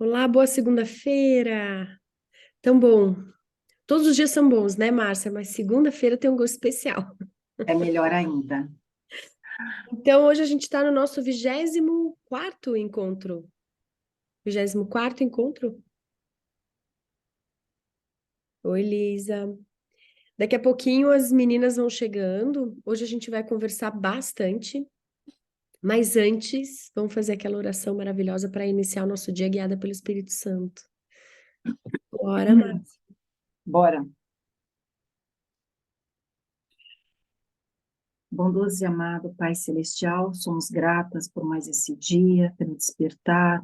Olá, boa segunda-feira. Tão bom. Todos os dias são bons, né, Márcia? Mas segunda-feira tem um gosto especial. É melhor ainda. Então, hoje a gente está no nosso 24º encontro. 24º encontro? Oi, Lisa. Daqui a pouquinho as meninas vão chegando. Hoje a gente vai conversar bastante. Mas antes, vamos fazer aquela oração maravilhosa para iniciar o nosso dia guiada pelo Espírito Santo. Bora, Márcia. Bora. Bondoso e amado Pai Celestial, somos gratas por mais esse dia, pelo despertar,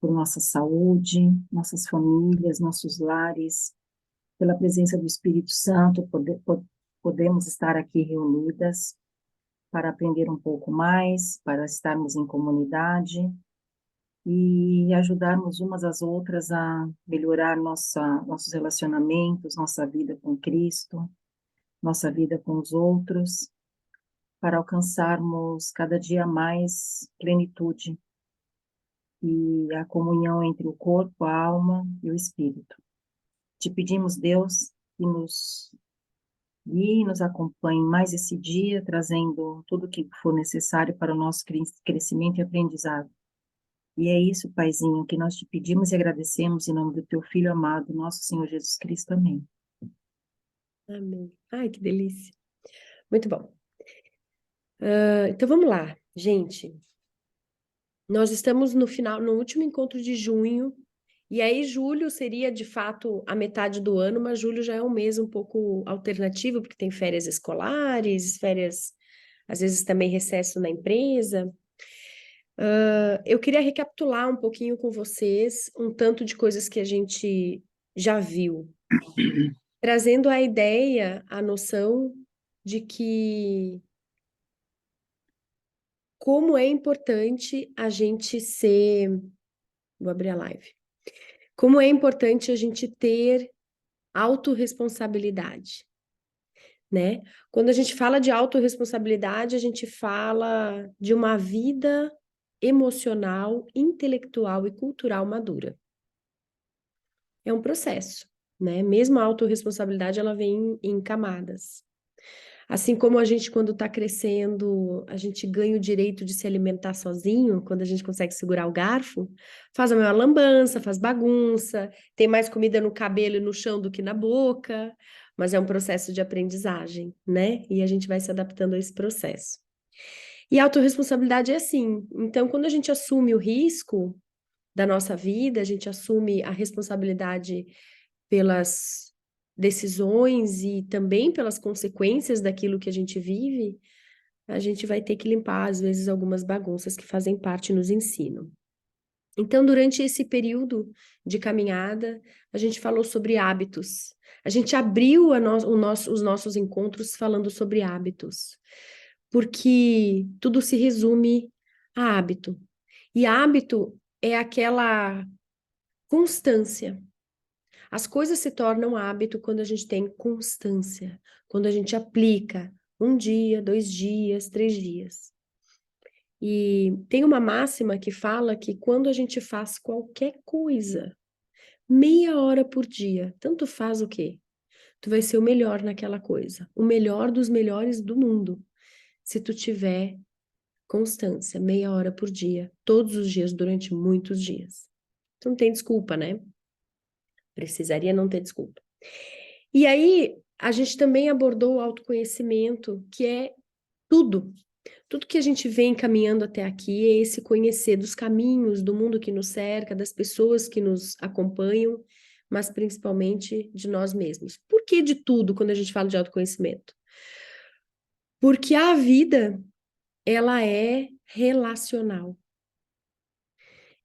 por nossa saúde, nossas famílias, nossos lares, pela presença do Espírito Santo, podemos estar aqui reunidas para aprender um pouco mais, para estarmos em comunidade e ajudarmos umas às outras a melhorar nossos relacionamentos, nossa vida com Cristo, nossa vida com os outros, para alcançarmos cada dia mais plenitude e a comunhão entre o corpo, a alma e o espírito. Te pedimos, Deus, que nos guie e nos acompanhe mais esse dia, trazendo tudo o que for necessário para o nosso crescimento e aprendizado. E é isso, Paizinho, que nós te pedimos e agradecemos em nome do teu Filho amado, nosso Senhor Jesus Cristo. Amém. Amém. Ai, que delícia. Muito bom. Então vamos lá, gente. Nós estamos no final, no último encontro de junho, e aí julho seria de fato a metade do ano, mas julho já é um mês um pouco alternativo, porque tem férias escolares, férias, às vezes também recesso na empresa. Eu queria recapitular um pouquinho com vocês um tanto de coisas que a gente já viu, trazendo a ideia, a noção de que como é importante a gente ser. Vou abrir a live. Como é importante a gente ter autorresponsabilidade, né? Quando a gente fala de autorresponsabilidade, a gente fala de uma vida emocional, intelectual e cultural madura. É um processo, né? Mesmo a autorresponsabilidade, ela vem em camadas. Assim como a gente, quando está crescendo, a gente ganha o direito de se alimentar sozinho, quando a gente consegue segurar o garfo, faz a maior lambança, faz bagunça, tem mais comida no cabelo e no chão do que na boca, mas é um processo de aprendizagem, né? E a gente vai se adaptando a esse processo. E a autorresponsabilidade é assim. Então, quando a gente assume o risco da nossa vida, a gente assume a responsabilidade pelas decisões e também pelas consequências daquilo que a gente vive, a gente vai ter que limpar, às vezes, algumas bagunças que fazem parte nos ensinam. Então, durante esse período de caminhada, a gente falou sobre hábitos. A gente abriu os nossos encontros falando sobre hábitos, porque tudo se resume a hábito. E hábito é aquela constância. As coisas se tornam hábito quando a gente tem constância, quando a gente aplica um dia, 2 dias, 3 dias. E tem uma máxima que fala que quando a gente faz qualquer coisa, meia hora por dia, tanto faz o quê? Tu vai ser o melhor naquela coisa, o melhor dos melhores do mundo, se tu tiver constância, meia hora por dia, todos os dias, durante muitos dias. Tu não tem desculpa, né? Precisaria não ter desculpa. E aí, a gente também abordou o autoconhecimento, que é tudo. Tudo que a gente vem caminhando até aqui é esse conhecer dos caminhos, do mundo que nos cerca, das pessoas que nos acompanham, mas principalmente de nós mesmos. Por que de tudo quando a gente fala de autoconhecimento? Porque a vida, ela é relacional.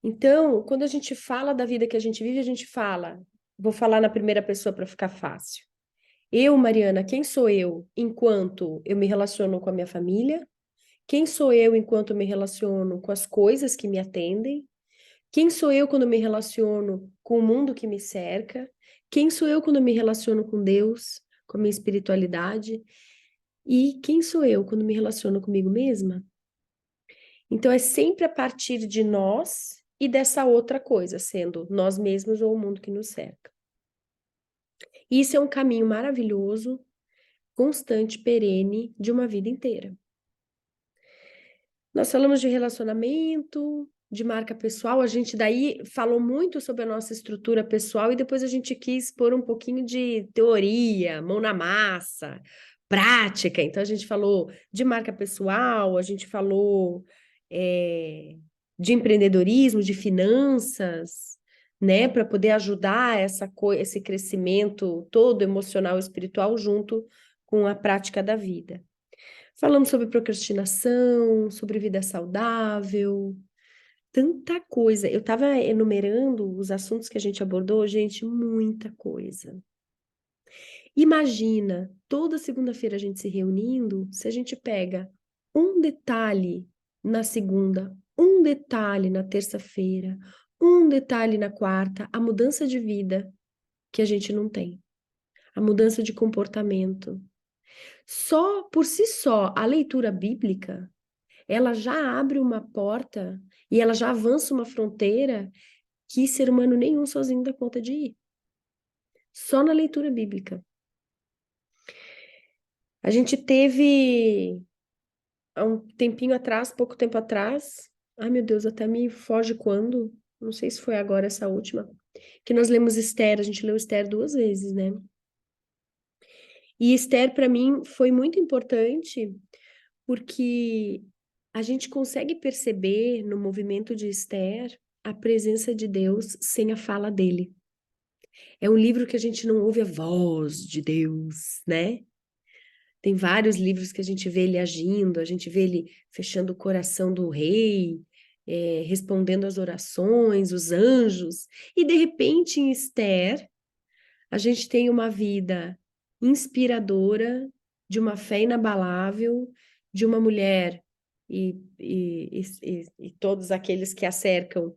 Então, quando a gente fala da vida que a gente vive, a gente fala, vou falar na primeira pessoa para ficar fácil. Eu, Mariana, quem sou eu enquanto eu me relaciono com a minha família? Quem sou eu enquanto eu me relaciono com as coisas que me atendem? Quem sou eu quando eu me relaciono com o mundo que me cerca? Quem sou eu quando eu me relaciono com Deus, com a minha espiritualidade? E quem sou eu quando me relaciono comigo mesma? Então, é sempre a partir de nós e dessa outra coisa, sendo nós mesmos ou o mundo que nos cerca. Isso é um caminho maravilhoso, constante, perene, de uma vida inteira. Nós falamos de relacionamento, de marca pessoal, a gente daí falou muito sobre a nossa estrutura pessoal e depois a gente quis pôr um pouquinho de teoria, mão na massa, prática. Então a gente falou de marca pessoal, a gente falou de empreendedorismo, de finanças, né, para poder ajudar esse crescimento todo emocional e espiritual junto com a prática da vida. Falamos sobre procrastinação, sobre vida saudável, tanta coisa. Eu estava enumerando os assuntos que a gente abordou, gente, muita coisa. Imagina, toda segunda-feira a gente se reunindo, se a gente pega um detalhe na segunda, um detalhe na terça-feira, um detalhe na quarta, a mudança de vida que a gente não tem, a mudança de comportamento. Só por si só, a leitura bíblica ela já abre uma porta e ela já avança uma fronteira que ser humano nenhum sozinho dá conta de ir. Só na leitura bíblica. A gente teve, há um tempinho atrás, pouco tempo atrás, ai meu Deus, até me foge quando, não sei se foi agora essa última, que nós lemos Esther, a gente leu Esther 2 vezes, né? E Esther, para mim, foi muito importante porque a gente consegue perceber no movimento de Esther a presença de Deus sem a fala dele. É um livro que a gente não ouve a voz de Deus, né? Tem vários livros que a gente vê ele agindo, a gente vê ele fechando o coração do rei, respondendo às orações, os anjos, e de repente em Esther a gente tem uma vida inspiradora, de uma fé inabalável, de uma mulher e todos aqueles que a cercam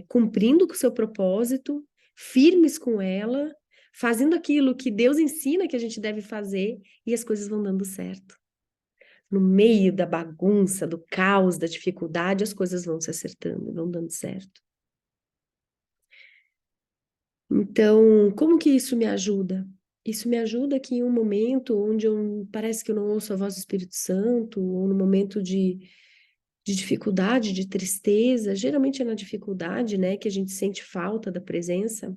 cumprindo com o seu propósito, firmes com ela, fazendo aquilo que Deus ensina que a gente deve fazer e as coisas vão dando certo. No meio da bagunça, do caos, da dificuldade, as coisas vão se acertando, vão dando certo. Então, como que isso me ajuda? Isso me ajuda que em um momento onde parece que eu não ouço a voz do Espírito Santo, ou no momento de dificuldade, de tristeza, geralmente é na dificuldade, né, que a gente sente falta da presença,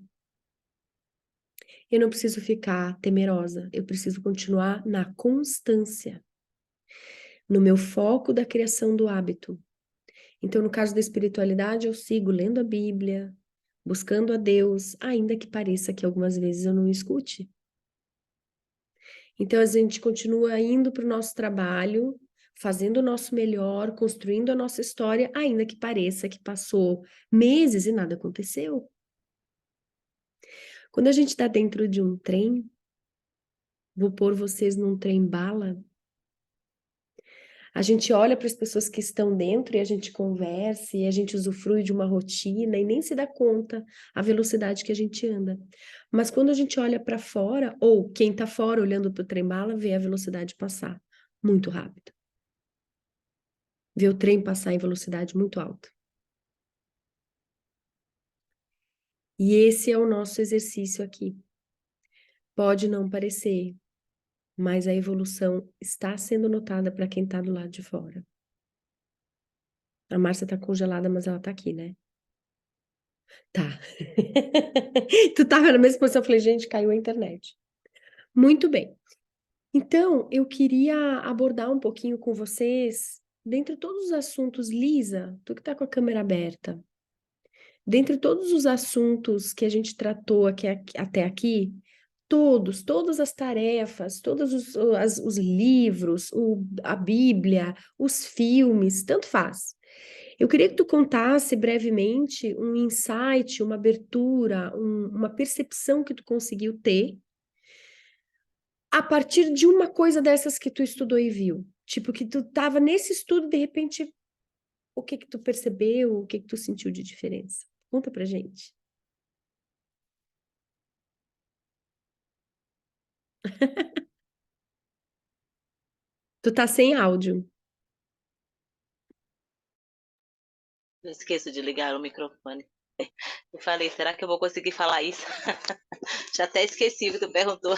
eu não preciso ficar temerosa, eu preciso continuar na constância, no meu foco da criação do hábito. Então, no caso da espiritualidade, eu sigo lendo a Bíblia, buscando a Deus, ainda que pareça que algumas vezes eu não escute. Então, a gente continua indo para o nosso trabalho, fazendo o nosso melhor, construindo a nossa história, ainda que pareça que passou meses e nada aconteceu. Quando a gente está dentro de um trem, vou pôr vocês num trem bala, a gente olha para as pessoas que estão dentro e a gente conversa e a gente usufrui de uma rotina e nem se dá conta a velocidade que a gente anda. Mas quando a gente olha para fora, ou quem está fora olhando para o trem-bala, vê a velocidade passar muito rápido. Vê o trem passar em velocidade muito alta. E esse é o nosso exercício aqui. Pode não parecer, mas a evolução está sendo notada para quem está do lado de fora. A Márcia tá congelada, mas ela tá aqui, né? Tá. Tu tava na mesma posição, eu falei, gente, caiu a internet. Muito bem. Então, eu queria abordar um pouquinho com vocês, dentre todos os assuntos, Lisa, tu que tá com a câmera aberta, dentre todos os assuntos que a gente tratou até aqui, todas as tarefas, todos os livros, a Bíblia, os filmes, tanto faz. Eu queria que tu contasse brevemente um insight, uma abertura, uma percepção que tu conseguiu ter a partir de uma coisa dessas que tu estudou e viu. Tipo, que tu tava nesse estudo, de repente, o que que tu percebeu, o que que tu sentiu de diferença? Conta pra gente. Tu tá sem áudio. Eu esqueço de ligar o microfone. Eu falei, será que eu vou conseguir falar isso? Já até esqueci o que tu perguntou.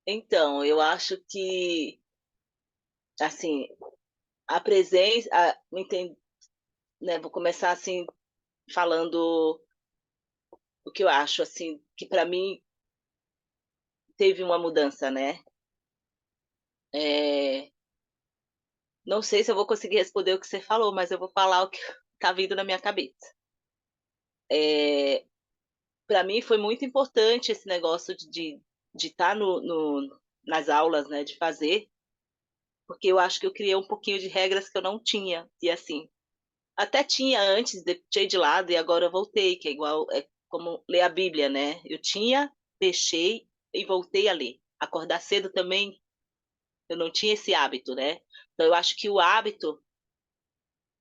Então, eu acho que, assim, a presença, né, vou começar assim falando o que eu acho, assim, que para mim teve uma mudança, né? É, não sei se eu vou conseguir responder o que você falou, mas eu vou falar o que tá vindo na minha cabeça. Para mim foi muito importante esse negócio de estar nas aulas, né, de fazer, porque eu acho que eu criei um pouquinho de regras que eu não tinha. E assim, até tinha antes, deixei de lado e agora eu voltei, que é igual, é como ler a Bíblia, né? Eu tinha, deixei e voltei a ler. Acordar cedo também, eu não tinha esse hábito, né? Então eu acho que o hábito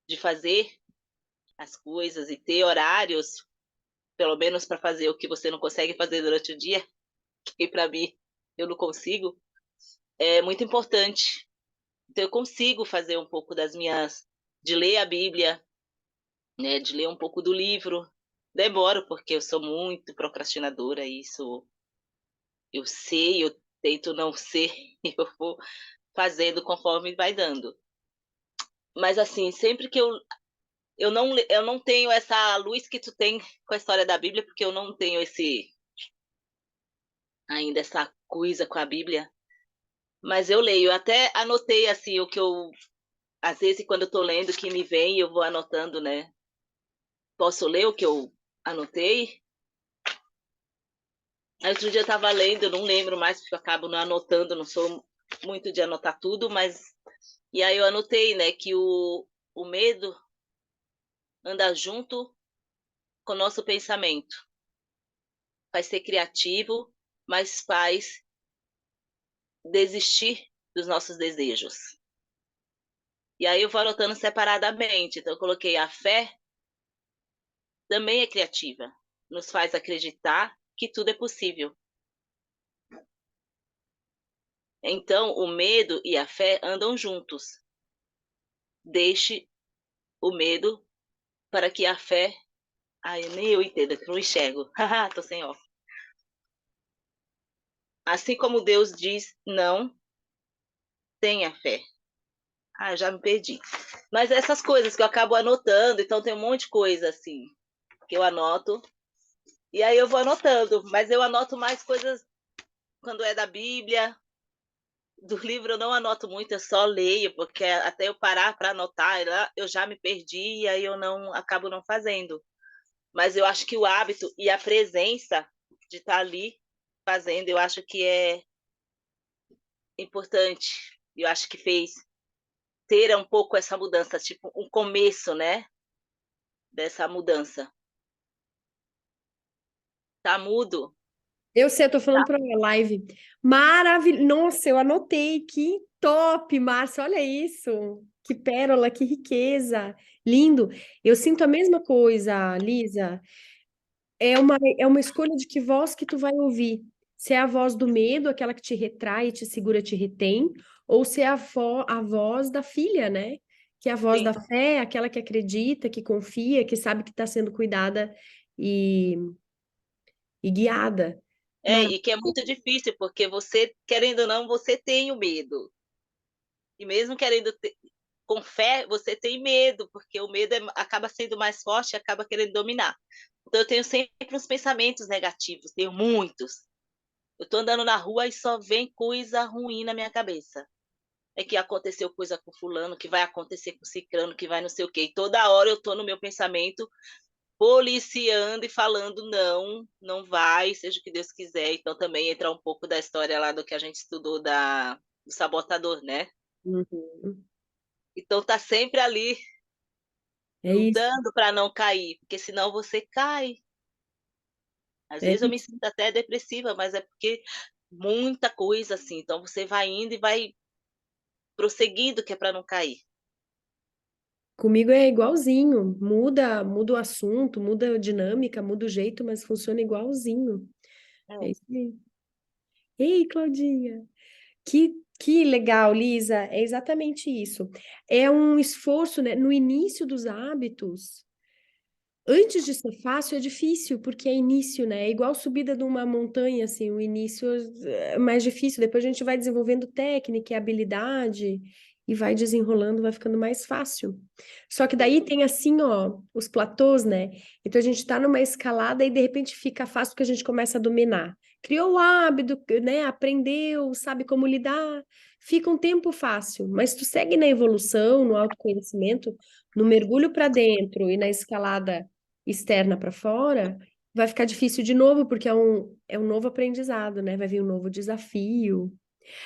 de fazer as coisas e ter horários, pelo menos para fazer o que você não consegue fazer durante o dia, que para mim eu não consigo, é muito importante. Então eu consigo fazer um pouco das minhas, de ler a Bíblia, né, de ler um pouco do livro. Demoro porque eu sou muito procrastinadora, isso eu sei, eu tento não ser, eu vou fazendo conforme vai dando. Mas assim, sempre que eu não tenho essa luz que tu tem com a história da Bíblia, porque eu não tenho esse ainda essa coisa com a Bíblia, mas eu leio, eu até anotei assim o que eu às vezes quando eu tô lendo que me vem, eu vou anotando, né? Posso ler o que eu anotei? Aí outro dia eu tava lendo, eu não lembro mais, porque eu acabo não anotando, não sou muito de anotar tudo, mas. E aí eu anotei, né, que o medo anda junto com o nosso pensamento. Faz ser criativo, mas faz desistir dos nossos desejos. E aí eu vou anotando separadamente. Então eu coloquei a fé também é criativa. Nos faz acreditar que tudo é possível. Então, o medo e a fé andam juntos. Deixe o medo para que a fé. Ai, nem eu entendo, que eu não enxergo. Haha, tô sem óculos. Assim como Deus diz não, tenha fé. Ah, já me perdi. Mas essas coisas que eu acabo anotando, então tem um monte de coisa assim que eu anoto. E aí eu vou anotando, mas eu anoto mais coisas quando é da Bíblia. Do livro eu não anoto muito, eu só leio, porque até eu parar para anotar, eu já me perdi e aí eu não acabo não fazendo. Mas eu acho que o hábito e a presença de estar ali fazendo, eu acho que é importante. Eu acho que fez ter um pouco essa mudança, tipo um começo, né, dessa mudança. Tá mudo? Eu sei, eu tô Tá. falando para a live. Maravilhoso. Nossa, eu anotei. Que top, Márcia. Olha isso. Que pérola, que riqueza. Lindo. Eu sinto a mesma coisa, Lisa. É uma escolha de que voz que tu vai ouvir. Se é a voz do medo, aquela que te retrai, te segura, te retém, ou se é a voz da filha, né? Que é a voz Sim. da fé, aquela que acredita, que confia, que sabe que está sendo cuidada e, e guiada. É, e que é muito difícil, porque você, querendo ou não, você tem o medo. E mesmo querendo ter, com fé, você tem medo, porque o medo acaba sendo mais forte e acaba querendo dominar. Então eu tenho sempre uns pensamentos negativos, tenho muitos. Eu tô andando na rua e só vem coisa ruim na minha cabeça. É que aconteceu coisa com fulano, que vai acontecer com ciclano, que vai não sei o quê. E toda hora eu tô no meu pensamento policiando e falando não, não vai, seja o que Deus quiser. Então também entra um pouco da história lá do que a gente estudou do sabotador, né? Uhum. Então tá sempre ali É isso, lutando para não cair, porque senão você cai. Às é vezes eu me isso. sinto até depressiva, mas é porque muita coisa assim. Então você vai indo e vai prosseguindo que é para não cair. Comigo é igualzinho. Muda o assunto, muda a dinâmica, muda o jeito, mas funciona igualzinho. É É. isso aí. Ei, Claudinha, que, Que legal, Lisa. É exatamente isso. É um esforço, né? No início dos hábitos, antes de ser fácil, é difícil, porque é início, né? É igual subida de uma montanha, assim, o início é mais difícil. Depois a gente vai desenvolvendo técnica e habilidade e vai desenrolando, vai ficando mais fácil. Só que daí tem assim, ó, os platôs, né? Então a gente tá numa escalada e de repente fica fácil porque a gente começa a dominar. Criou o hábito, né? Aprendeu, sabe como lidar. Fica um tempo fácil, mas tu segue na evolução, no autoconhecimento, no mergulho para dentro e na escalada externa para fora, vai ficar difícil de novo, porque é um novo aprendizado, né? Vai vir um novo desafio.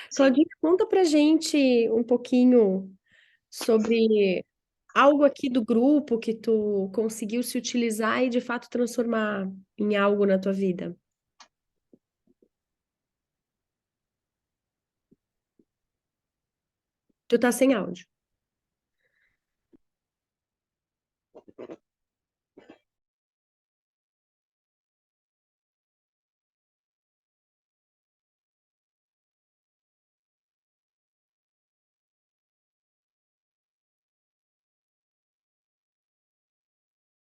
Sim. Claudinha, conta pra gente um pouquinho sobre algo aqui do grupo que tu conseguiu se utilizar e de fato transformar em algo na tua vida. Tu tá sem áudio.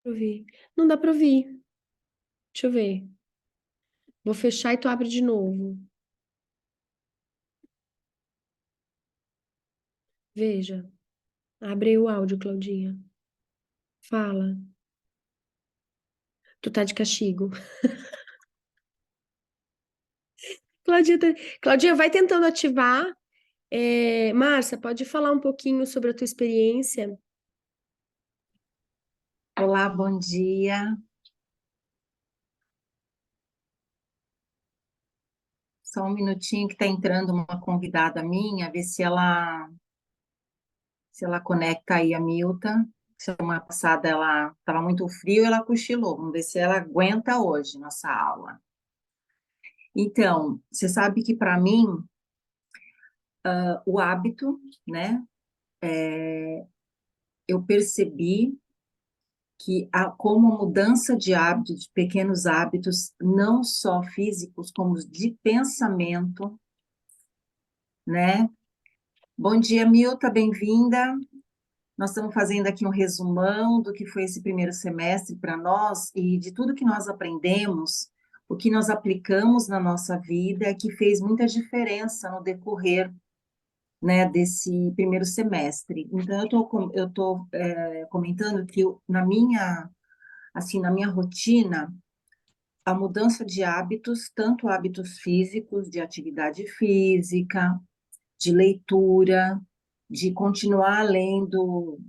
Pra ouvir. Não dá pra ouvir. Deixa eu ver. Vou fechar e tu abre de novo. Veja. Abre aí o áudio, Claudinha. Fala. Tu tá de castigo. Claudinha, Claudinha, vai tentando ativar. Márcia, pode falar um pouquinho sobre a tua experiência? Olá, bom dia. Só um minutinho que está entrando uma convidada minha, ver se ela conecta aí a Milta. Semana passada ela estava muito frio, ela cochilou. Vamos ver se ela aguenta hoje nossa aula. Então, você sabe que para mim o hábito, né? Eu percebi que como a mudança de hábitos, de pequenos hábitos, não só físicos, como de pensamento, né? Bom dia, Milta, bem-vinda. Nós estamos fazendo aqui um resumão do que foi esse primeiro semestre para nós e de tudo que nós aprendemos, o que nós aplicamos na nossa vida, que fez muita diferença no decorrer, né, desse primeiro semestre. Então, eu tô comentando que na minha rotina, a mudança de hábitos, tanto hábitos físicos, de atividade física, de leitura, de continuar lendo,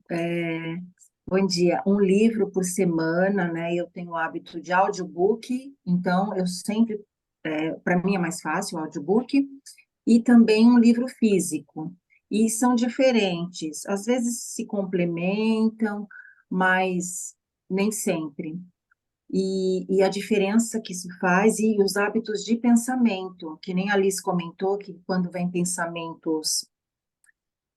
bom dia, um livro por semana, né? Eu tenho o hábito de audiobook, então eu sempre, para mim é mais fácil o audiobook, e também um livro físico. E são diferentes, às vezes se complementam, mas nem sempre. E a diferença que se faz e os hábitos de pensamento, que nem a Alice comentou, que quando vem pensamentos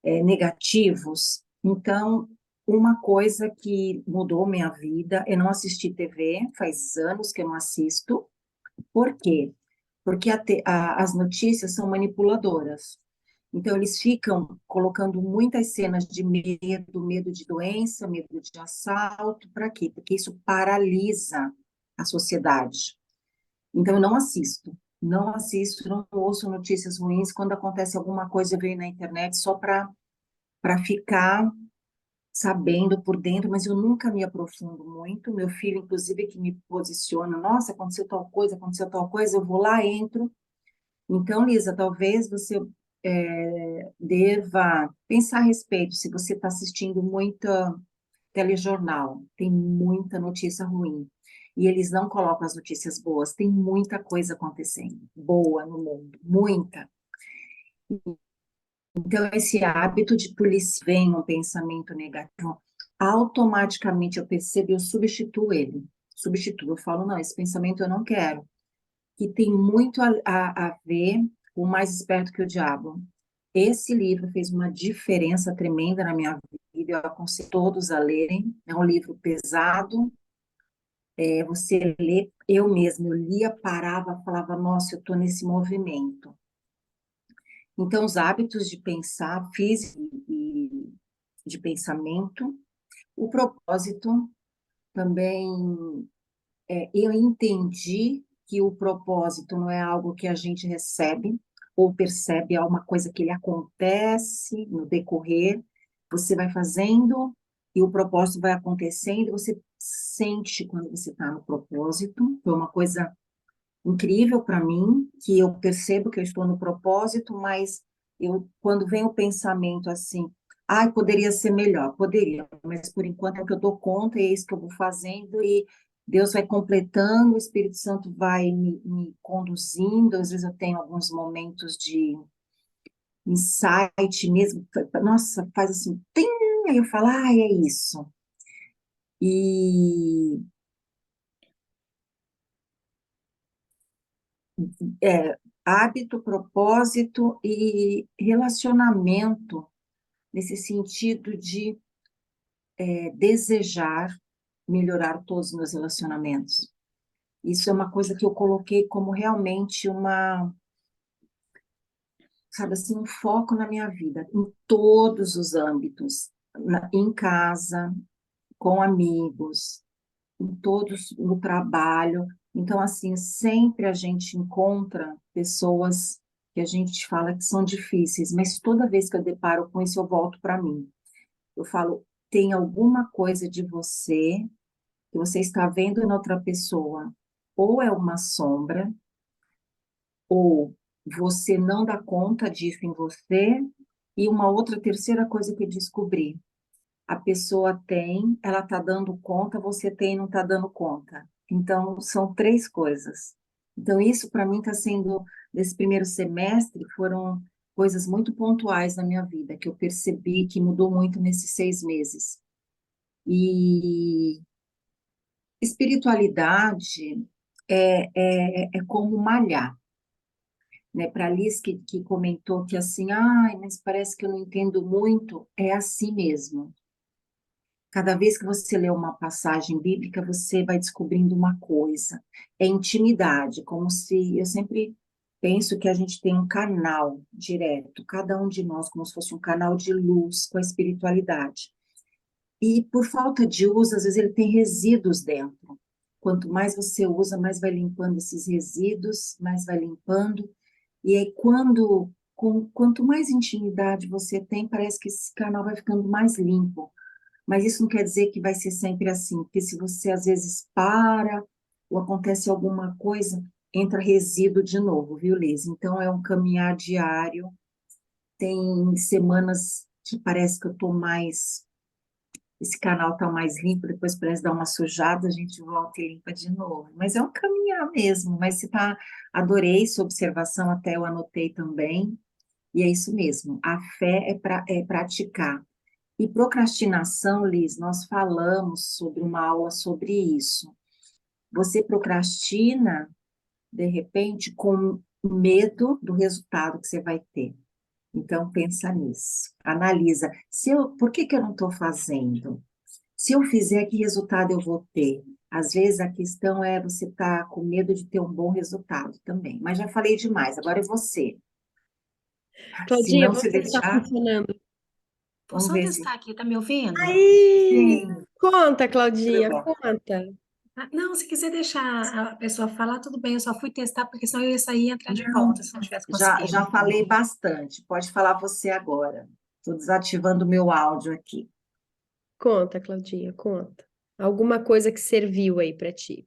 negativos. Então, uma coisa que mudou minha vida é não assistir TV, faz anos que eu não assisto. Por quê? Porque as notícias são manipuladoras. Então, eles ficam colocando muitas cenas de medo, medo de doença, medo de assalto, para quê? Porque isso paralisa a sociedade. Então, eu não assisto. Não assisto, não ouço notícias ruins. Quando acontece alguma coisa, eu venho na internet só para ficar sabendo por dentro, mas eu nunca me aprofundo muito. Meu filho, inclusive, que me posiciona, nossa, aconteceu tal coisa, eu vou lá, entro. Então, Lisa, talvez você deva pensar a respeito, se você está assistindo muita telejornal, tem muita notícia ruim. E eles não colocam as notícias boas, tem muita coisa acontecendo, boa no mundo, muita. Então, esse hábito de polícia vem um pensamento negativo, automaticamente eu percebo, eu substituo ele. Substituo, eu falo, não, esse pensamento eu não quero. Que tem muito a ver com o Mais Esperto que o Diabo. Esse livro fez uma diferença tremenda na minha vida, eu aconselho todos a lerem. É um livro pesado, você lê, eu mesma, eu lia, parava, falava, nossa, eu estou nesse movimento. Então, os hábitos de pensar, físico e de pensamento, o propósito também, eu entendi que o propósito não é algo que a gente recebe ou percebe, é uma coisa que ele acontece no decorrer, você vai fazendo e o propósito vai acontecendo, você sente quando você está no propósito, foi uma coisa incrível para mim, que eu percebo que eu estou no propósito, mas quando vem o pensamento assim, ai, poderia ser melhor, poderia, mas por enquanto é o que eu dou conta, e é isso que eu vou fazendo, e Deus vai completando, o Espírito Santo vai me conduzindo, às vezes eu tenho alguns momentos de insight mesmo, nossa, faz assim, tim, aí eu falo, ai, é isso. E hábito, propósito e relacionamento, nesse sentido de desejar melhorar todos os meus relacionamentos. Isso é uma coisa que eu coloquei como realmente sabe assim, um foco na minha vida, em todos os âmbitos, em casa, com amigos, em todos, no trabalho. Então, assim, sempre a gente encontra pessoas que a gente fala que são difíceis, mas toda vez que eu deparo com isso, eu volto para mim. Eu falo, tem alguma coisa de você que você está vendo na outra pessoa, ou é uma sombra, ou você não dá conta disso em você, e uma outra terceira coisa que eu descobri, a pessoa tem, ela está dando conta, você tem e não está dando conta. Então, são três coisas. Então, isso para mim está sendo, nesse primeiro semestre, foram coisas muito pontuais na minha vida, que eu percebi que mudou muito nesses 6 meses. E espiritualidade é como malhar, né? Para a Liz, que comentou que assim, ai, mas parece que eu não entendo muito, é assim mesmo. Cada vez que você lê uma passagem bíblica, você vai descobrindo uma coisa. É intimidade, como se eu sempre penso que a gente tem um canal direto, cada um de nós, como se fosse um canal de luz com a espiritualidade. E por falta de uso, às vezes ele tem resíduos dentro. Quanto mais você usa, mais vai limpando esses resíduos, mais vai limpando. E aí, quanto mais intimidade você tem, parece que esse canal vai ficando mais limpo. Mas isso não quer dizer que vai ser sempre assim, porque se você às vezes para, ou acontece alguma coisa, entra resíduo de novo, viu, Liz? Então é um caminhar diário. Tem semanas que parece que eu estou mais. Esse canal está mais limpo, depois parece dar uma sujada, a gente volta e limpa de novo. Mas é um caminhar mesmo. Mas se tá, adorei sua observação, até eu anotei também. E é isso mesmo. A fé é praticar. E procrastinação, Liz, nós falamos sobre uma aula sobre isso. Você procrastina, de repente, com medo do resultado que você vai ter. Então, pensa nisso. Analisa. Por que que eu não estou fazendo? Se eu fizer, que resultado eu vou ter? Às vezes a questão é você estar com medo de ter um bom resultado também. Mas já falei demais, agora é você. Se Claudinha, não se vamos ver se está deixar, funcionando. Vou vamos só ver se. testar aqui, tá me ouvindo? Aí! Sim, Conta, tudo Claudinha, bom. conta. Ah, não, se quiser deixar a pessoa falar, tudo bem, eu só fui testar, porque senão eu ia sair e entrar de Não, volta, se não tivesse já conseguido. falei bastante. Pode falar você agora. Estou desativando o meu áudio aqui. Conta, Claudinha, conta. Alguma coisa que serviu aí para ti.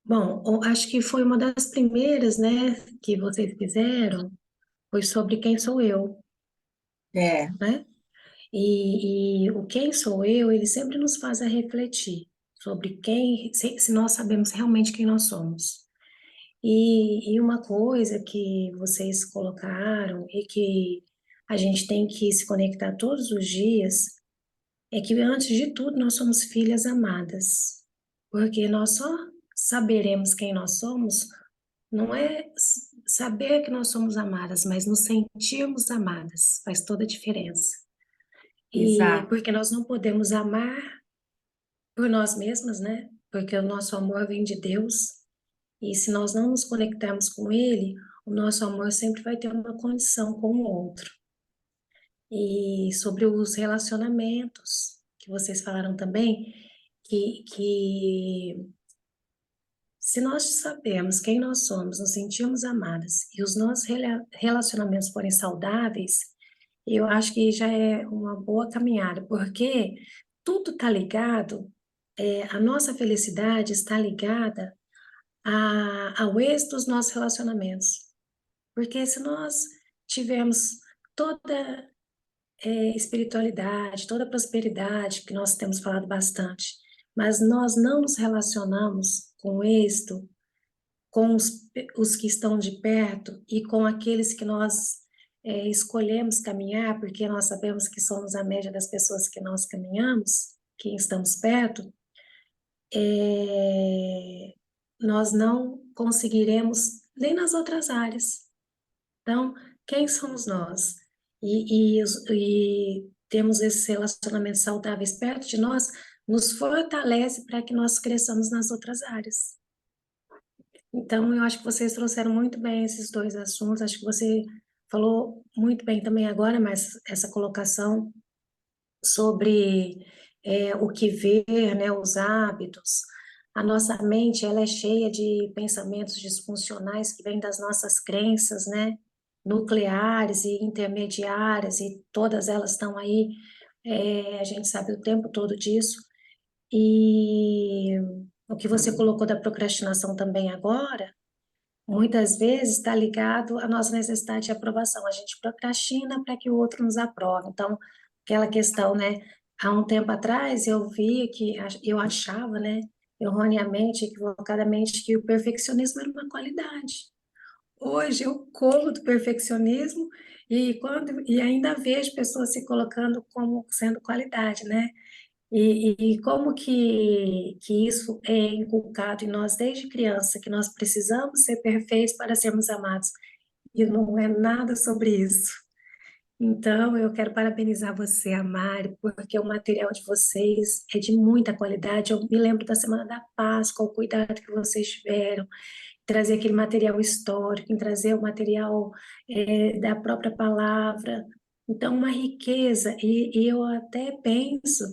Bom, acho que foi uma das primeiras, né, que vocês fizeram, foi sobre quem sou eu, É, né? E o quem sou eu, ele sempre nos faz a refletir sobre quem, se nós sabemos realmente quem nós somos. E uma coisa que vocês colocaram e que a gente tem que se conectar todos os dias é que, antes de tudo, nós somos filhas amadas. Porque nós só saberemos quem nós somos, não é saber que nós somos amadas, mas nos sentirmos amadas. Faz toda a diferença. E exato, porque nós não podemos amar por nós mesmas, né? Porque o nosso amor vem de Deus. E se nós não nos conectarmos com Ele, o nosso amor sempre vai ter uma condição com o outro. E sobre os relacionamentos, que vocês falaram também, que se nós sabemos quem nós somos, nos sentimos amadas e os nossos relacionamentos forem saudáveis, eu acho que já é uma boa caminhada, porque tudo está ligado, a nossa felicidade está ligada ao êxito dos nossos relacionamentos. Porque se nós tivermos toda espiritualidade, toda prosperidade, que nós temos falado bastante, mas nós não nos relacionamos com êxito, com os que estão de perto e com aqueles que nós escolhemos caminhar, porque nós sabemos que somos a média das pessoas que nós caminhamos, que estamos perto, nós não conseguiremos nem nas outras áreas. Então, quem somos nós? E temos esses relacionamentos saudáveis perto de nós, nos fortalece para que nós cresçamos nas outras áreas. Então, eu acho que vocês trouxeram muito bem esses dois assuntos. Acho que você falou muito bem também agora, mas essa colocação sobre o que ver, né, os hábitos. A nossa mente, ela é cheia de pensamentos disfuncionais que vêm das nossas crenças, né, nucleares e intermediárias, e todas elas estão aí, a gente sabe o tempo todo disso. E o que você colocou da procrastinação também agora, muitas vezes está ligado à nossa necessidade de aprovação. A gente procrastina para que o outro nos aprove. Então, aquela questão, né? Há um tempo atrás eu vi que eu achava, né, erroneamente, equivocadamente, que o perfeccionismo era uma qualidade. Hoje eu corro do perfeccionismo e ainda vejo pessoas se colocando como sendo qualidade, né? E como que isso é inculcado em nós desde criança, que nós precisamos ser perfeitos para sermos amados, e não é nada sobre isso. Então, eu quero parabenizar você, a Mari, porque o material de vocês é de muita qualidade. Eu me lembro da Semana da Páscoa, o cuidado que vocês tiveram, trazer aquele material histórico, em trazer o material da própria palavra. Então, uma riqueza, e eu até penso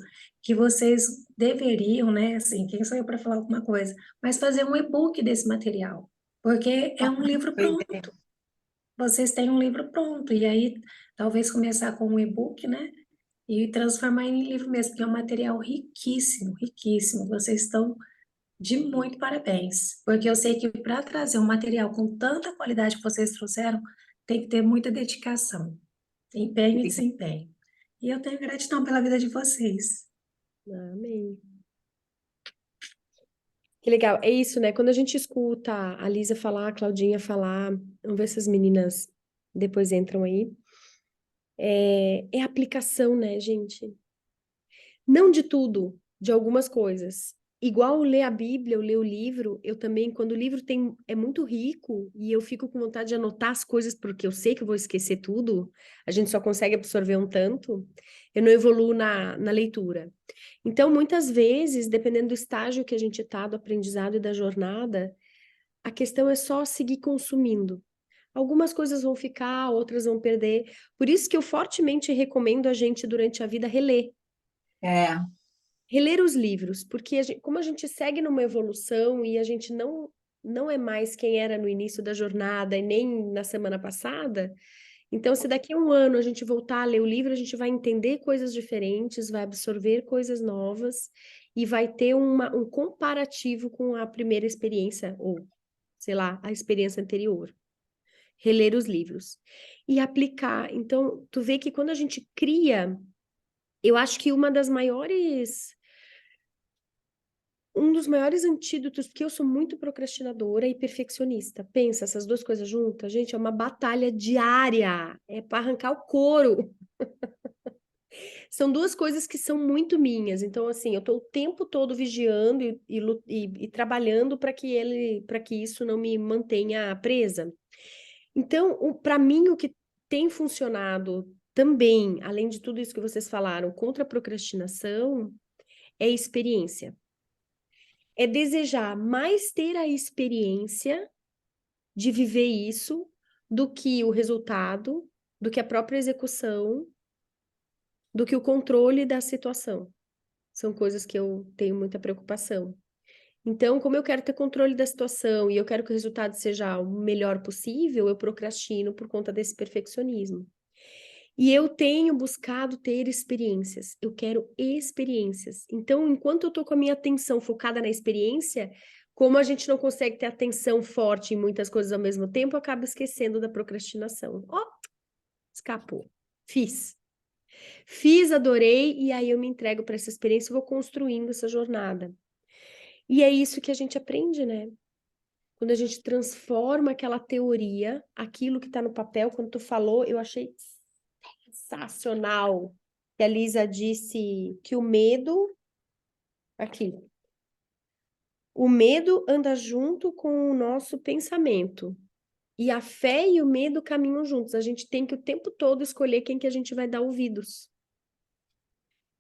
que vocês deveriam, né, assim, quem sou eu para falar alguma coisa, mas fazer um e-book desse material, porque é um livro pronto. Vocês têm um livro pronto, e aí talvez começar com um e-book, né, e transformar em livro mesmo, porque é um material riquíssimo, riquíssimo. Vocês estão de muito parabéns, porque eu sei que para trazer um material com tanta qualidade que vocês trouxeram, tem que ter muita dedicação, empenho e desempenho. E eu tenho gratidão pela vida de vocês. Amém. Que legal. É isso, né? Quando a gente escuta a Lisa falar, a Claudinha falar, vamos ver se as meninas depois entram aí. É aplicação, né, gente? Não de tudo, de algumas coisas. Igual ler a Bíblia, eu ler o livro, eu também, quando o livro é muito rico e eu fico com vontade de anotar as coisas porque eu sei que eu vou esquecer tudo, a gente só consegue absorver um tanto, eu não evoluo na leitura. Então, muitas vezes, dependendo do estágio que a gente está, do aprendizado e da jornada, a questão é só seguir consumindo. Algumas coisas vão ficar, outras vão perder. Por isso que eu fortemente recomendo a gente, durante a vida, reler. Reler os livros, porque como a gente segue numa evolução e a gente não é mais quem era no início da jornada e nem na semana passada, então se daqui a um ano a gente voltar a ler o livro, a gente vai entender coisas diferentes, vai absorver coisas novas e vai ter um comparativo com a primeira experiência, ou, sei lá, a experiência anterior. Reler os livros e aplicar. Então, tu vê que quando a gente cria, eu acho que um dos maiores antídotos, porque eu sou muito procrastinadora e perfeccionista. Pensa, essas duas coisas juntas, gente, é uma batalha diária. É para arrancar o couro. São duas coisas que são muito minhas. Então, assim, eu estou o tempo todo vigiando e trabalhando para que isso não me mantenha presa. Então, para mim, o que tem funcionado também, além de tudo isso que vocês falaram, contra a procrastinação, é experiência. É desejar mais ter a experiência de viver isso do que o resultado, do que a própria execução, do que o controle da situação. São coisas que eu tenho muita preocupação. Então, como eu quero ter controle da situação e eu quero que o resultado seja o melhor possível, eu procrastino por conta desse perfeccionismo. E eu tenho buscado ter experiências. Eu quero experiências. Então, enquanto eu tô com a minha atenção focada na experiência, como a gente não consegue ter atenção forte em muitas coisas ao mesmo tempo, eu acabo esquecendo da procrastinação. Ó, escapou. Fiz. Fiz, adorei, e aí eu me entrego para essa experiência e vou construindo essa jornada. E é isso que a gente aprende, né? Quando a gente transforma aquela teoria, aquilo que está no papel, quando tu falou, eu achei sensacional. Que a Lisa disse que o medo, aqui, o medo anda junto com o nosso pensamento. E a fé e o medo caminham juntos. A gente tem que o tempo todo escolher quem que a gente vai dar ouvidos.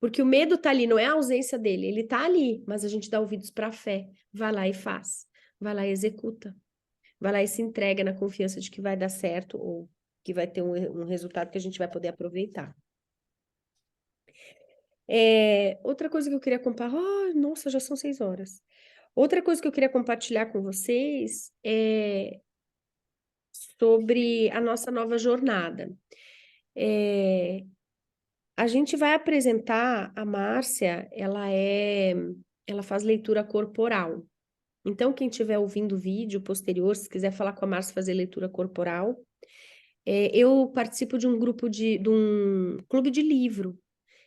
Porque o medo tá ali, não é a ausência dele, ele tá ali, mas a gente dá ouvidos para a fé. Vai lá e faz. Vai lá e executa. Vai lá e se entrega na confiança de que vai dar certo ou que vai ter um resultado que a gente vai poder aproveitar. Outra coisa que eu queria compartilhar... Oh, nossa, já são 6 horas. Outra coisa que eu queria compartilhar com vocês é sobre a nossa nova jornada. A gente vai apresentar, a Márcia, ela faz leitura corporal. Então, quem estiver ouvindo o vídeo posterior, se quiser falar com a Márcia fazer leitura corporal, eu participo de um grupo de um clube de livro.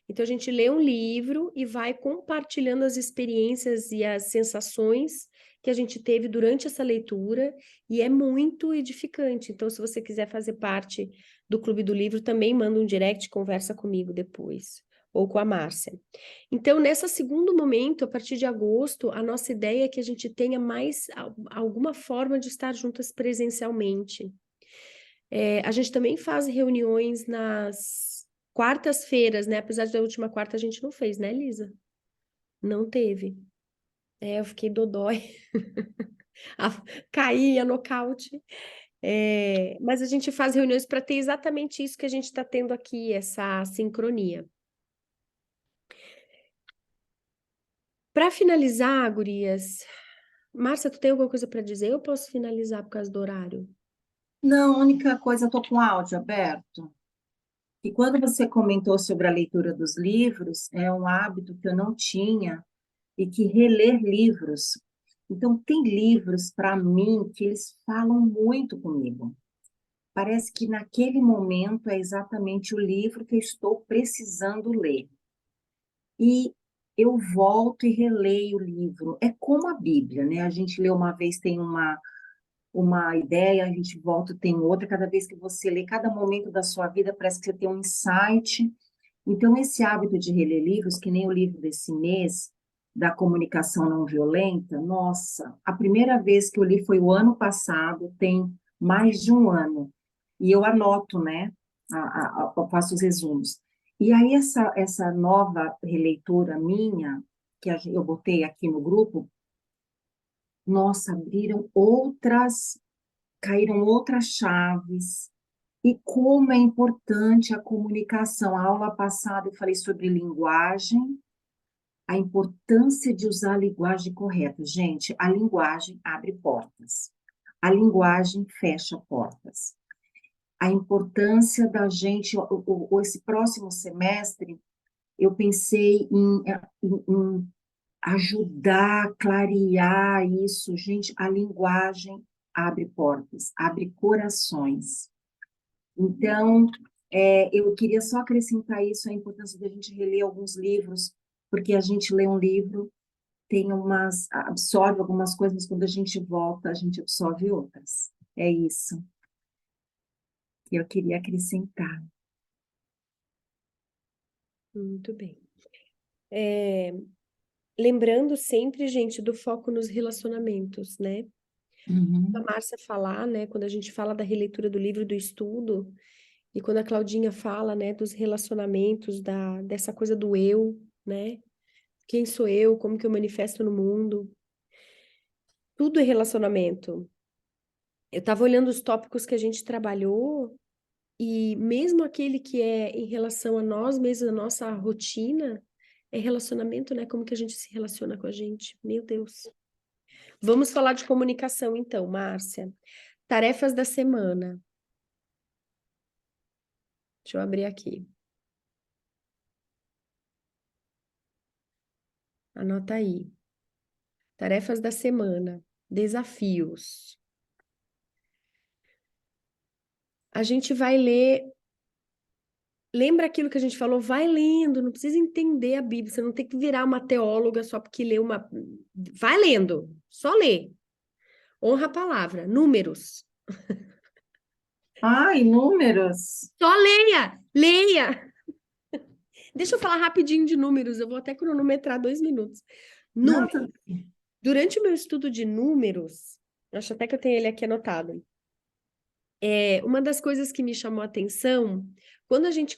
Então, a gente lê um livro e vai compartilhando as experiências e as sensações que a gente teve durante essa leitura, e é muito edificante. Então, se você quiser fazer parte do clube do livro, também manda um direct, conversa comigo depois, ou com a Márcia. Então, nesse segundo momento, a partir de agosto, a nossa ideia é que a gente tenha mais alguma forma de estar juntas presencialmente. A gente também faz reuniões nas quartas-feiras, né? Apesar de da última quarta a gente não fez, né, Lisa? Não teve. Eu fiquei dodói. Caí, a nocaute. Mas a gente faz reuniões para ter exatamente isso que a gente está tendo aqui, essa sincronia. Para finalizar, gurias, Márcia, tu tem alguma coisa para dizer? Eu posso finalizar por causa do horário? Não, a única coisa, eu tô com o áudio aberto. E quando você comentou sobre a leitura dos livros, é um hábito que eu não tinha e que reler livros. Então, tem livros para mim que eles falam muito comigo. Parece que naquele momento é exatamente o livro que eu estou precisando ler. E eu volto e releio o livro. É como a Bíblia, né? A gente lê uma vez, tem uma ideia, a gente volta, tem outra. Cada vez que você lê, cada momento da sua vida, parece que você tem um insight. Então, esse hábito de reler livros, que nem o livro desse mês, da comunicação não violenta, nossa, a primeira vez que eu li foi o ano passado, tem mais de um ano. E eu anoto, né? Eu faço os resumos. E aí, essa nova releitura minha, que eu botei aqui no grupo, nossa, caíram outras chaves. E como é importante a comunicação. A aula passada eu falei sobre linguagem, a importância de usar a linguagem correta. Gente, a linguagem abre portas. A linguagem fecha portas. A importância da gente, esse próximo semestre, eu pensei em ajudar, clarear isso. Gente, a linguagem abre portas, abre corações. Então, eu queria só acrescentar isso, a importância da gente reler alguns livros, porque a gente lê um livro, absorve algumas coisas, mas quando a gente volta, a gente absorve outras. É isso que eu queria acrescentar. Muito bem. Lembrando sempre, gente, do foco nos relacionamentos, né? A Márcia falar, né? Quando a gente fala da releitura do livro, do estudo, e quando a Claudinha fala, né, dos relacionamentos, dessa coisa do eu, né? Quem sou eu? Como que eu manifesto no mundo? Tudo é relacionamento. Eu estava olhando os tópicos que a gente trabalhou, e mesmo aquele que é em relação a nós mesmos, a nossa rotina, é relacionamento, né? Como que a gente se relaciona com a gente? Meu Deus. Vamos falar de comunicação, então, Márcia. Tarefas da semana. Deixa eu abrir aqui. Anota aí. Tarefas da semana. Desafios. A gente vai ler. Lembra aquilo que a gente falou? Vai lendo, não precisa entender a Bíblia. Você não tem que virar uma teóloga só porque lê uma. Vai lendo, só lê. Honra a palavra. Números. Ai, números. Só leia, leia. Deixa eu falar rapidinho de números. Eu vou até cronometrar 2 minutos. Não, Números. Durante o meu estudo de números, acho até que eu tenho ele aqui anotado. Uma das coisas que me chamou a atenção, quando a gente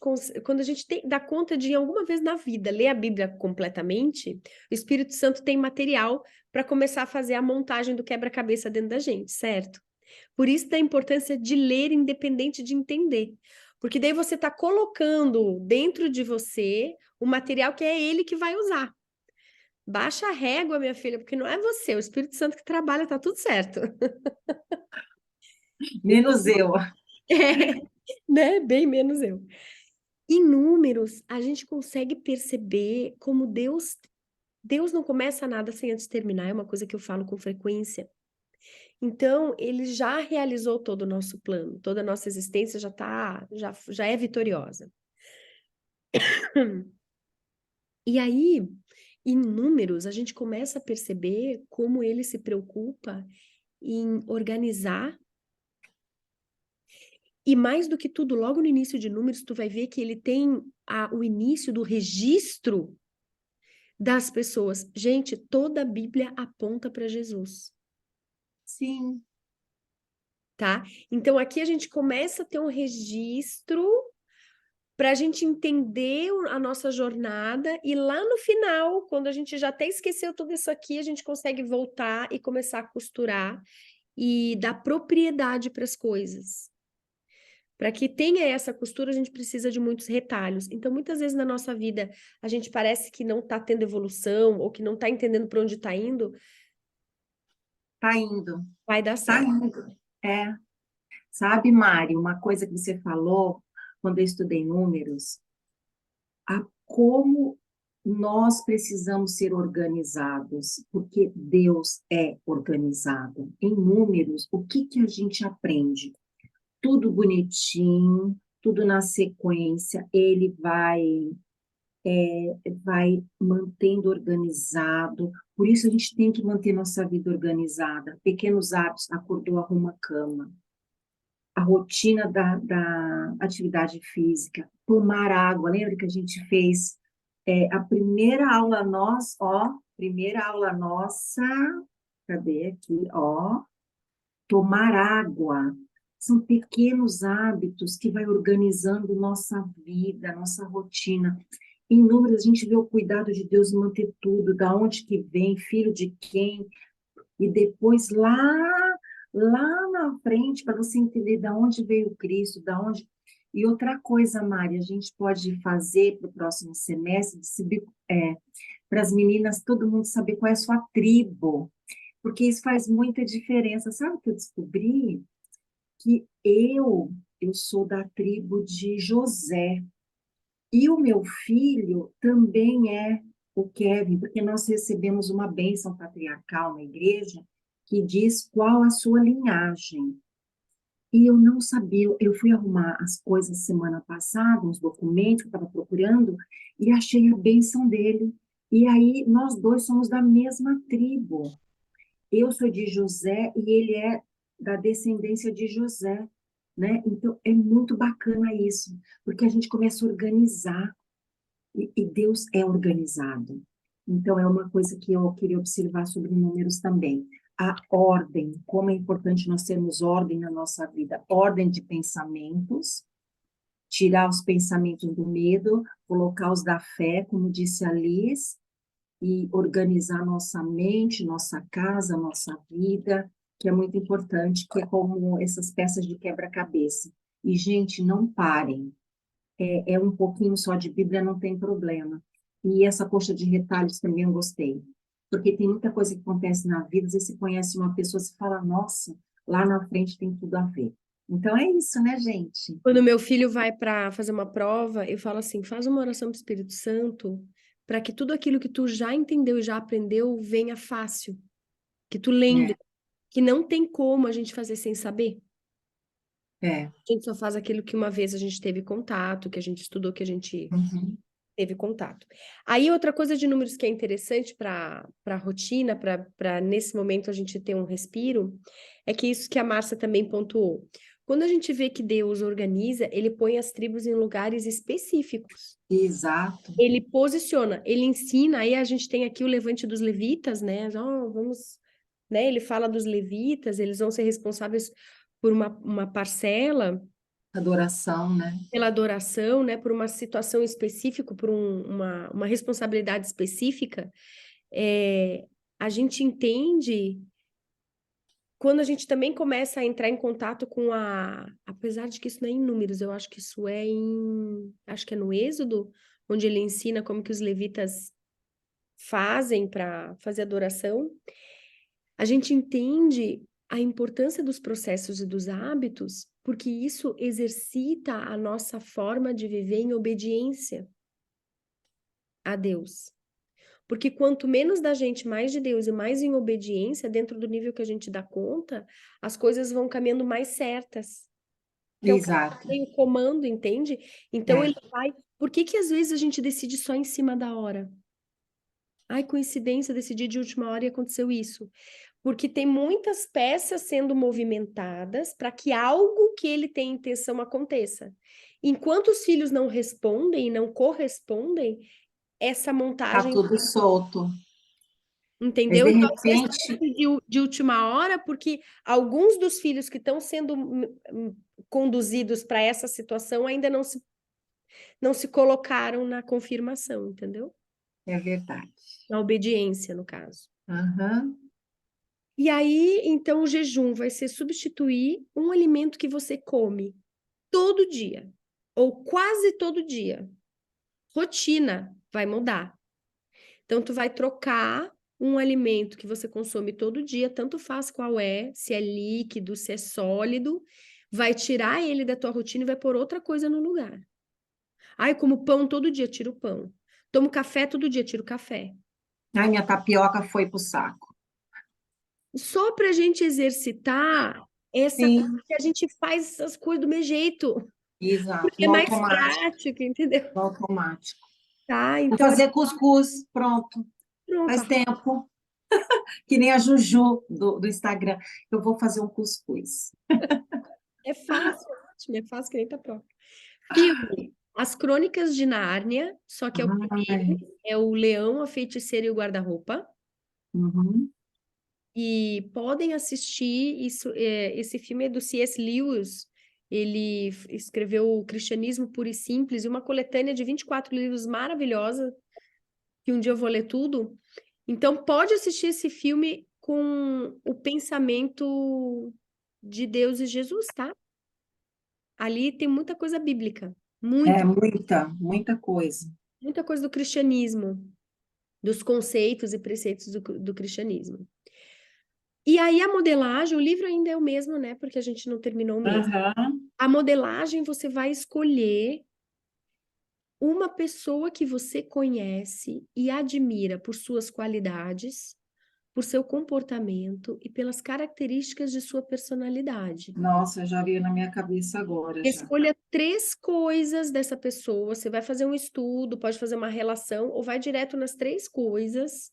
dá conta de, alguma vez na vida, ler a Bíblia completamente, o Espírito Santo tem material para começar a fazer a montagem do quebra-cabeça dentro da gente, certo? Por isso da importância de ler independente de entender. Porque daí você está colocando dentro de você o material que é ele que vai usar. Baixa a régua, minha filha, porque não é você, é o Espírito Santo que trabalha, tá tudo certo. menos eu. Né? Bem menos eu. Em números, a gente consegue perceber como Deus não começa nada sem antes terminar, é uma coisa que eu falo com frequência. Então, ele já realizou todo o nosso plano, toda a nossa existência já é vitoriosa. E aí, em números, a gente começa a perceber como ele se preocupa em organizar. E mais do que tudo, logo no início de números, tu vai ver que ele tem o início do registro das pessoas. Gente, toda a Bíblia aponta para Jesus, Sim. tá? Então aqui a gente começa a ter um registro para a gente entender a nossa jornada, e lá no final, quando a gente já até esqueceu tudo isso aqui, a gente consegue voltar e começar a costurar e dar propriedade para as coisas. Para que tenha essa costura, a gente precisa de muitos retalhos. Então, muitas vezes na nossa vida, a gente parece que não está tendo evolução ou que não está entendendo para onde está indo, Tá indo. vai dar Tá certo. indo. É. Sabe, Mari, uma coisa que você falou quando eu estudei números, como nós precisamos ser organizados, porque Deus é organizado. Em números, o que que a gente aprende? Tudo bonitinho, tudo na sequência, ele vai mantendo organizado. Por isso a gente tem que manter nossa vida organizada. Pequenos hábitos, acordou, arruma a cama. A rotina da atividade física, tomar água. Lembra que a gente fez a primeira aula nossa, cadê aqui, ó, tomar água. São pequenos hábitos que vai organizando nossa vida, nossa rotina. Em números, a gente vê o cuidado de Deus em manter tudo, da onde que vem, filho de quem, e depois lá na frente, para você entender da onde veio Cristo, da onde... E outra coisa, Mari, a gente pode fazer para o próximo semestre, para as meninas, todo mundo saber qual é a sua tribo, porque isso faz muita diferença. Sabe o que eu descobri? Que eu sou da tribo de José, e o meu filho também é o Kevin, porque nós recebemos uma bênção patriarcal na igreja que diz qual a sua linhagem. E eu não sabia, eu fui arrumar as coisas semana passada, uns documentos que eu estava procurando, e achei a bênção dele. E aí, nós dois somos da mesma tribo. Eu sou de José e ele é da descendência de José, né? Então, é muito bacana isso, porque a gente começa a organizar, e Deus é organizado. Então, é uma coisa que eu queria observar sobre números também. A ordem, como é importante nós termos ordem na nossa vida. Ordem de pensamentos, tirar os pensamentos do medo, colocar os da fé, como disse a Liz, e organizar nossa mente, nossa casa, nossa vida. que é muito importante, que é como essas peças de quebra-cabeça. E, gente, não parem. É um pouquinho só de Bíblia, não tem problema. E essa coxa de retalhos também eu gostei. Porque tem muita coisa que acontece na vida, às vezes você conhece uma pessoa e fala, nossa, lá na frente tem tudo a ver. Então é isso, né, gente? Quando meu filho vai para fazer uma prova, eu falo assim: faz uma oração para o Espírito Santo, para que tudo aquilo que tu já entendeu e já aprendeu venha fácil, que tu lembre, que não tem como a gente fazer sem saber. É. A gente só faz aquilo que uma vez a gente teve contato, que a gente estudou, que a gente Uhum. teve contato. Aí, outra coisa de números que é interessante para a rotina, para nesse momento a gente ter um respiro, é que isso que a Márcia também pontuou. Quando a gente vê que Deus organiza, ele põe as tribos em lugares específicos. Exato. Ele posiciona, ele ensina, aí a gente tem aqui o levante dos levitas, né? Vamos, né? Ele fala dos levitas, eles vão ser responsáveis por uma parcela Adoração, né? pela adoração, né, por uma situação específica, por uma responsabilidade específica, a gente entende quando a gente também começa a entrar em contato com apesar de que isso não é em números, eu acho que isso acho que é no Êxodo, onde ele ensina como que os levitas fazem para fazer adoração, a gente entende a importância dos processos e dos hábitos, porque isso exercita a nossa forma de viver em obediência a Deus. Porque quanto menos da gente, mais de Deus e mais em obediência, dentro do nível que a gente dá conta, as coisas vão caminhando mais certas. Que é o cara que Exato. tem o comando, entende? Então É. ele vai. Por que que às vezes a gente decide só em cima da hora? Ai, coincidência, decidi de última hora e aconteceu isso. Porque tem muitas peças sendo movimentadas para que algo que ele tem intenção aconteça. Enquanto os filhos não respondem e não correspondem, essa Tá montagem, tudo solto. Mas entendeu? de Então, às vezes, repente, de última hora, porque alguns dos filhos que estão sendo conduzidos para essa situação ainda não se colocaram na confirmação, entendeu? é verdade. Na obediência, no caso. Aham. E aí, então, o jejum vai ser substituir um alimento que você come todo dia, ou quase todo dia. Rotina vai mudar. Então, tu vai trocar um alimento que você consome todo dia, tanto faz qual é, se é líquido, se é sólido, vai tirar ele da tua rotina e vai pôr outra coisa no lugar. Ai, como pão todo dia, tira o pão. Tomo café todo dia, tira o café. Ai, minha tapioca foi pro saco. Só para a gente exercitar essa coisa Sim, que a gente faz essas coisas do meu jeito, exato. porque é No mais automático. prático, entendeu? No automático. Tá, Vou então, fazer cuscuz, pronto. pronto, Faz tempo. Que nem a Juju do Instagram. Eu vou fazer um cuscuz. é fácil, ótimo, é fácil que nem tá pronto. Filme, As Crônicas de Nárnia, só que é o Ai, primeiro, é o Leão, a Feiticeira e o Guarda-Roupa. uhum. E podem assistir isso. Esse filme é do C.S. Lewis. Ele escreveu O Cristianismo Puro e Simples e uma coletânea de 24 livros maravilhosa, que um dia eu vou ler tudo. Então, pode assistir esse filme com o pensamento de Deus e Jesus, tá? Ali tem muita coisa bíblica, É muita, muita coisa. muita coisa do cristianismo, dos conceitos e preceitos do cristianismo. E aí a modelagem, o livro ainda é o mesmo, né? Porque a gente não terminou o mesmo. Aham. A modelagem, você vai escolher uma pessoa que você conhece e admira por suas qualidades, por seu comportamento e pelas características de sua personalidade. Nossa, já veio na minha cabeça agora já. Escolha 3 coisas dessa pessoa. Você vai fazer um estudo, pode fazer uma relação, ou vai direto nas 3 coisas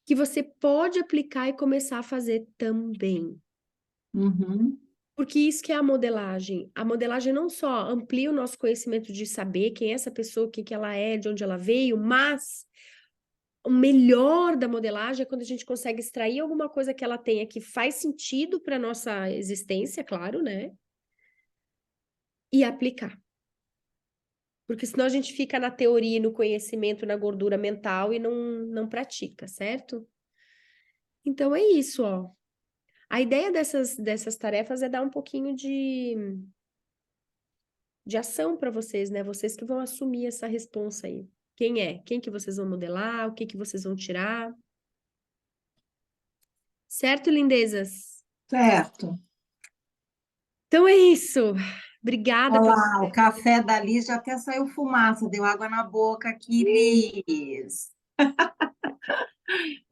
que você pode aplicar e começar a fazer também. Uhum. Porque isso que é a modelagem. A modelagem não só amplia o nosso conhecimento de saber quem é essa pessoa, o que que ela é, de onde ela veio, mas o melhor da modelagem é quando a gente consegue extrair alguma coisa que ela tenha que faz sentido para nossa existência, claro, né? E aplicar. Porque senão a gente fica na teoria, no conhecimento, na gordura mental e não pratica, certo? Então é isso, ó. A ideia dessas tarefas é dar um pouquinho de ação para vocês, né? Vocês que vão assumir essa responsa aí. Quem é? Quem que vocês vão modelar? O que que vocês vão tirar? Certo, lindezas? Certo. Então é isso. Obrigada Olha pelo. lá, o café da Liz já até saiu fumaça, deu água na boca aqui, Liz.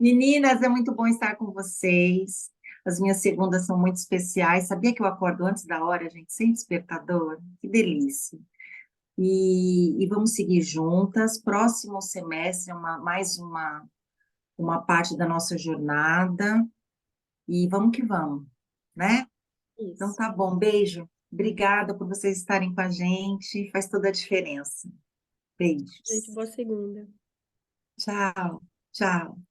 Meninas, é muito bom estar com vocês. As minhas segundas são muito especiais. Sabia que eu acordo antes da hora, gente, sem despertador? Que delícia. E vamos seguir juntas. Próximo semestre, mais uma parte da nossa jornada. E vamos que vamos, né? Então Isso. tá bom, beijo. Obrigada por vocês estarem com a gente. Faz toda a diferença. Gente, Beijos. boa segunda. Tchau, tchau.